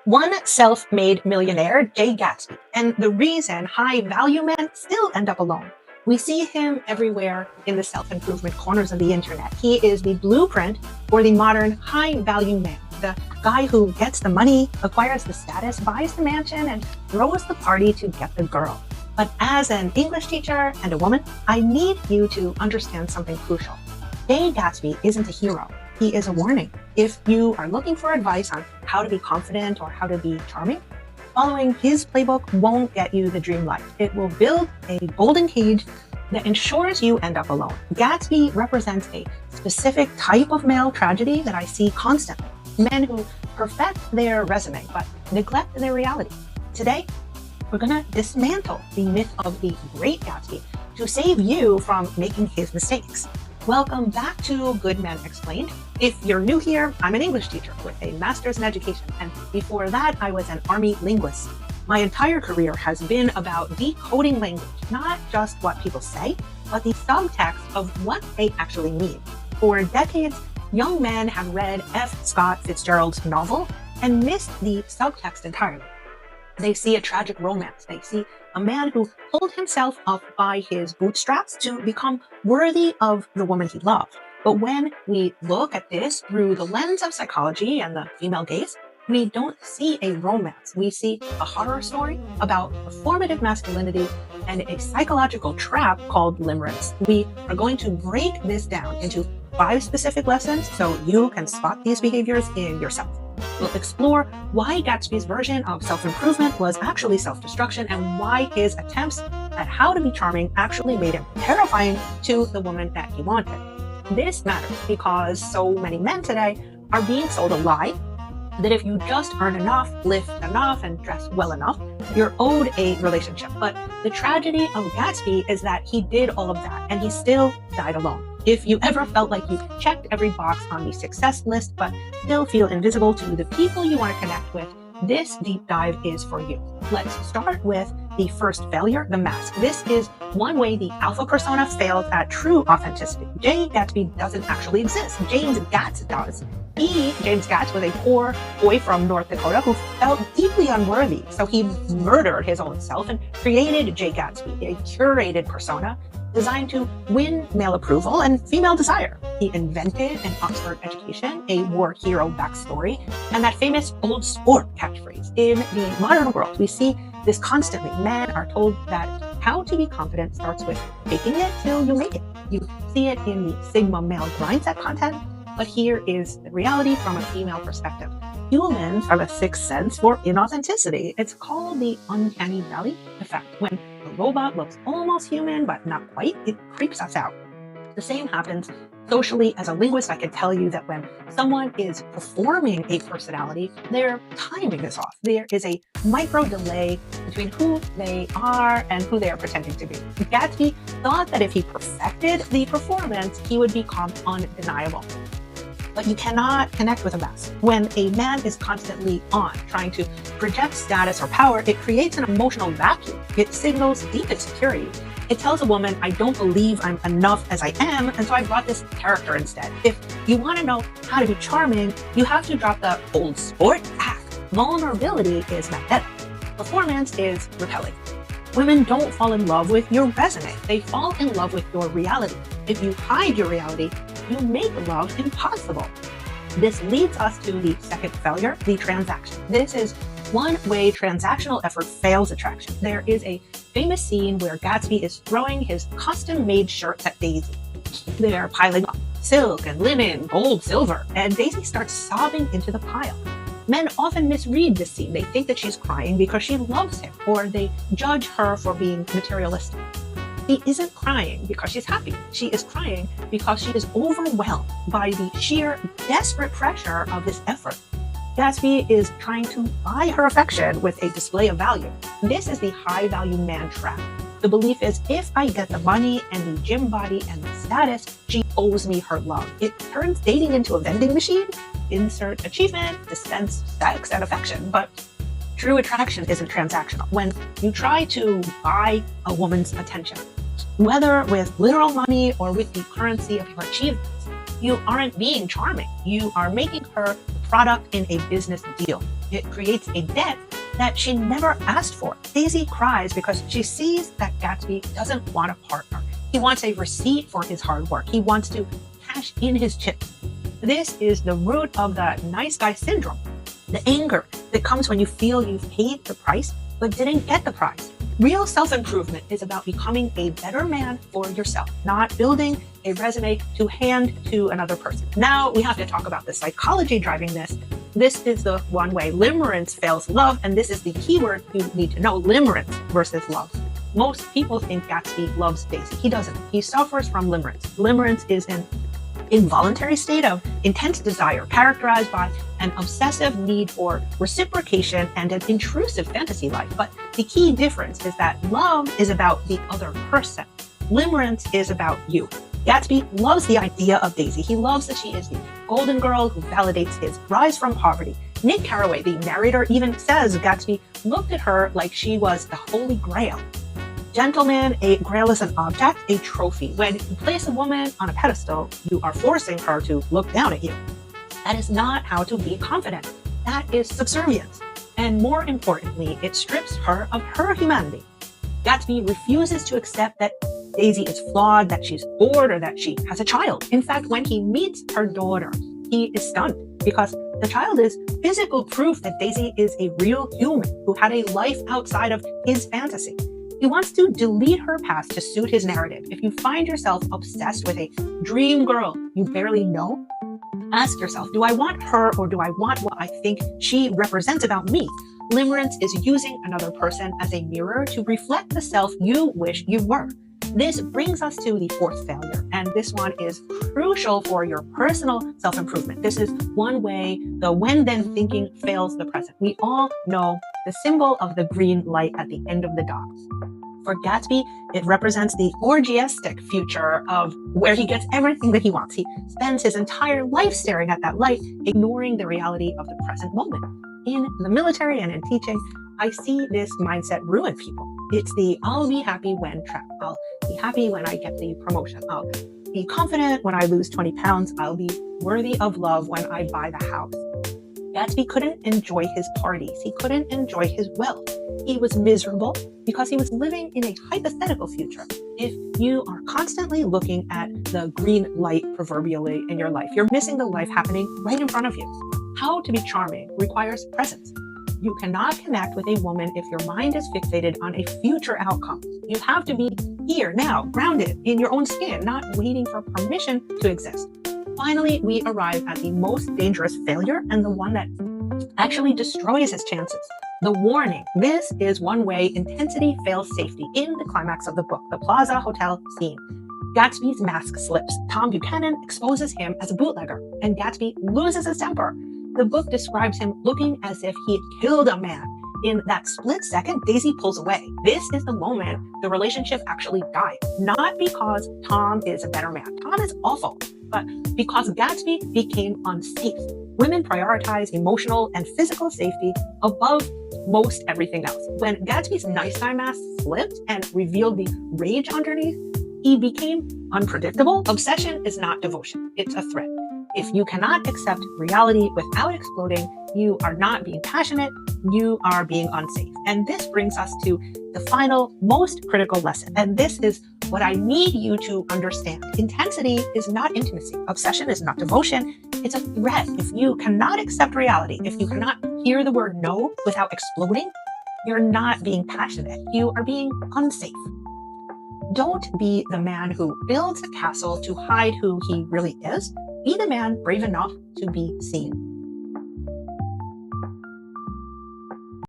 One self-made millionaire, Jay Gatsby, and the reason high-value men still end up alone. We see him everywhere in the self-improvement corners of the internet. He is the blueprint for the modern high-value man, the guy who gets the money, acquires the status, buys the mansion, and throws the party to get the girl. But as an English teacher and a woman, I need you to understand something crucial. Jay Gatsby isn't a hero. He is a warning. If you are looking for advice on how to be confident or how to be charming, following his playbook won't get you the dream life. It will build a golden cage that ensures you end up alone. Gatsby represents a specific type of male tragedy that I see constantly. Men who perfect their resume but neglect their reality. Today, we're going to dismantle the myth of the Great Gatsby to save you from making his mistakes. Welcome back to Good Men Explained. If you're new here, I'm an English teacher with a master's in education, and before that, I was an Army linguist. My entire career has been about decoding language, not just what people say, but the subtext of what they actually mean. For decades, young men have read F. Scott Fitzgerald's novel and missed the subtext entirely. They see a tragic romance. They see a man who pulled himself up by his bootstraps to become worthy of the woman he loved. But when we look at this through the lens of psychology and the female gaze, we don't see a romance. We see a horror story about performative masculinity and a psychological trap called limerence. We are going to break this down into 5 specific lessons so you can spot these behaviors in yourself. We'll explore why Gatsby's version of self-improvement was actually self-destruction and why his attempts at how to be charming actually made him terrifying to the woman that he wanted. This matters because so many men today are being sold a lie that if you just earn enough, lift enough, and dress well enough, you're owed a relationship. But the tragedy of Gatsby is that he did all of that and he still died alone. If you ever felt like you checked every box on the success list, but still feel invisible to the people you want to connect with, this deep dive is for you. Let's start with the first failure, the mask. This is one way the alpha persona fails at true authenticity. Jay Gatsby doesn't actually exist. James Gatz does. James Gatz, was a poor boy from North Dakota who felt deeply unworthy. So he murdered his own self and created Jay Gatsby, a curated persona designed to win male approval and female desire. He invented an Oxford education, a war hero backstory, and that famous old sport catchphrase. In the modern world, we see this constantly. Men are told that how to be confident starts with faking it till you make it. You see it in the Sigma male mindset content, but here is the reality from a female perspective. Humans have a sixth sense for inauthenticity. It's called the uncanny valley effect. When a robot looks almost human, but not quite, it creeps us out. The same happens socially. As a linguist, I can tell you that when someone is performing a personality, their timing is off. There is a micro delay between who they are and who they are pretending to be. Gatsby thought that if he perfected the performance, he would become undeniable. But you cannot connect with a mask. When a man is constantly on, trying to project status or power, it creates an emotional vacuum. It signals deep insecurity. It tells a woman, I don't believe I'm enough as I am, and so I brought this character instead. If you want to know how to be charming, you have to drop the old sport act. Vulnerability is magnetic. Performance is repelling. Women don't fall in love with your resume. They fall in love with your reality. If you hide your reality, you make love impossible. This leads us to the second failure, the transaction. This is one way transactional effort fails attraction. There is a famous scene where Gatsby is throwing his custom-made shirts at Daisy. They're piling up silk and linen, gold, silver, and Daisy starts sobbing into the pile. Men often misread this scene. They think that she's crying because she loves him, or they judge her for being materialistic. She isn't crying because she's happy. She is crying because she is overwhelmed by the sheer desperate pressure of this effort. Gatsby is trying to buy her affection with a display of value. This is the high-value man trap. The belief is if I get the money and the gym body and the status, she owes me her love. It turns dating into a vending machine. Insert achievement, dispense sex and affection. But true attraction isn't transactional. When you try to buy a woman's attention, whether with literal money or with the currency of your achievements, you aren't being charming. You are making her the product in a business deal. It creates a debt that she never asked for. Daisy cries because she sees that Gatsby doesn't want a partner. He wants a receipt for his hard work. He wants to cash in his chips. This is the root of the nice guy syndrome, the anger that comes when you feel you've paid the price but didn't get the prize. Real self-improvement is about becoming a better man for yourself, not building a resume to hand to another person. Now we have to talk about the psychology driving this. This is the one way limerence fails love, and this is the keyword you need to know: limerence versus love. Most people think Gatsby loves Daisy. He doesn't. He suffers from limerence. Limerence is an involuntary state of intense desire characterized by an obsessive need for reciprocation and an intrusive fantasy life. But the key difference is that love is about the other person. Limerence is about you. Gatsby loves the idea of Daisy. He loves that she is the golden girl who validates his rise from poverty. Nick Carraway, the narrator, even says Gatsby looked at her like she was the Holy Grail. Gentlemen, a grail is an object, a trophy. When you place a woman on a pedestal, you are forcing her to look down at you. That is not how to be confident. That is subservience. And more importantly, it strips her of her humanity. Gatsby refuses to accept that Daisy is flawed, that she's bored, or that she has a child. In fact, when he meets her daughter, he is stunned because the child is physical proof that Daisy is a real human who had a life outside of his fantasy. He wants to delete her past to suit his narrative. If you find yourself obsessed with a dream girl you barely know, ask yourself, do I want her or do I want what I think she represents about me? Limerence is using another person as a mirror to reflect the self you wish you were. This brings us to the fourth failure, and this one is crucial for your personal self-improvement. This is one way the when-then thinking fails the present. We all know the symbol of the green light at the end of the dots. For Gatsby, it represents the orgiastic future of where he gets everything that he wants. He spends his entire life staring at that light, ignoring the reality of the present moment. In the military and in teaching, I see this mindset ruin people. It's the I'll be happy when trapped. I'll be happy when I get the promotion. I'll be confident when I lose 20 pounds. I'll be worthy of love when I buy the house. Gatsby couldn't enjoy his parties. He couldn't enjoy his wealth. He was miserable because he was living in a hypothetical future. If you are constantly looking at the green light proverbially in your life, you're missing the life happening right in front of you. How to be charming requires presence. You cannot connect with a woman if your mind is fixated on a future outcome. You have to be here, now, grounded in your own skin, not waiting for permission to exist. Finally, we arrive at the most dangerous failure and the one that actually destroys his chances. The warning. This is one way intensity fails safety. In the climax of the book, the Plaza Hotel scene, Gatsby's mask slips. Tom Buchanan exposes him as a bootlegger, and Gatsby loses his temper. The book describes him looking as if he had killed a man. In that split second, Daisy pulls away. This is the moment the relationship actually dies. Not because Tom is a better man. Tom is awful, but because Gatsby became unsafe. Women prioritize emotional and physical safety above most everything else. When Gatsby's nice guy mask slipped and revealed the rage underneath, he became unpredictable. Obsession is not devotion. It's a threat. If you cannot accept reality without exploding, you are not being passionate, you are being unsafe. And this brings us to the final, most critical lesson. And this is what I need you to understand. Intensity is not intimacy. Obsession is not devotion. It's a threat. If you cannot accept reality, if you cannot hear the word no without exploding, you're not being passionate. You are being unsafe. Don't be the man who builds a castle to hide who he really is. Be the man brave enough to be seen.